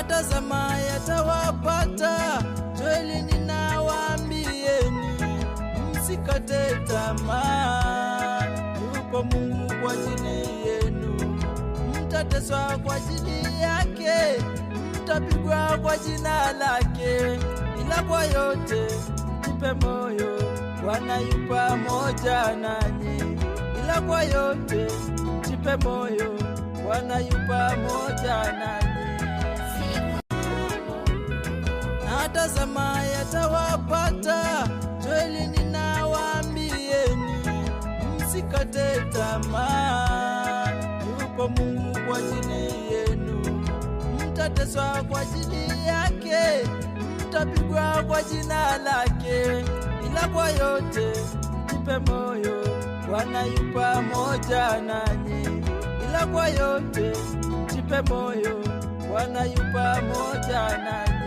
tazama yatawapata. Kweli ninawaambieni, msikate tamaa. Yupo Mungu kwa ajili yenu, mtateswa kwa ajili yake, mtapigwa kwa jina lake. Ila kwa yote mjipe moyo, Bwana yu pamoja nanyi. Ila kwa yote mjipe moyo, Bwana yu pamoja nanyi. Na tazama yatawapata. Kweli ninawaambieni, msikate tamaa. Yupo Mungu kwa ajili yenu, mtateswa kwa ajili yake, mtapigwa kwa jina lake. Ila kwa yote mjipe moyo, Bwana yu pamoja nanyi. Ila kwa yote mjipe moyo, Bwana yu pamoja nanyi.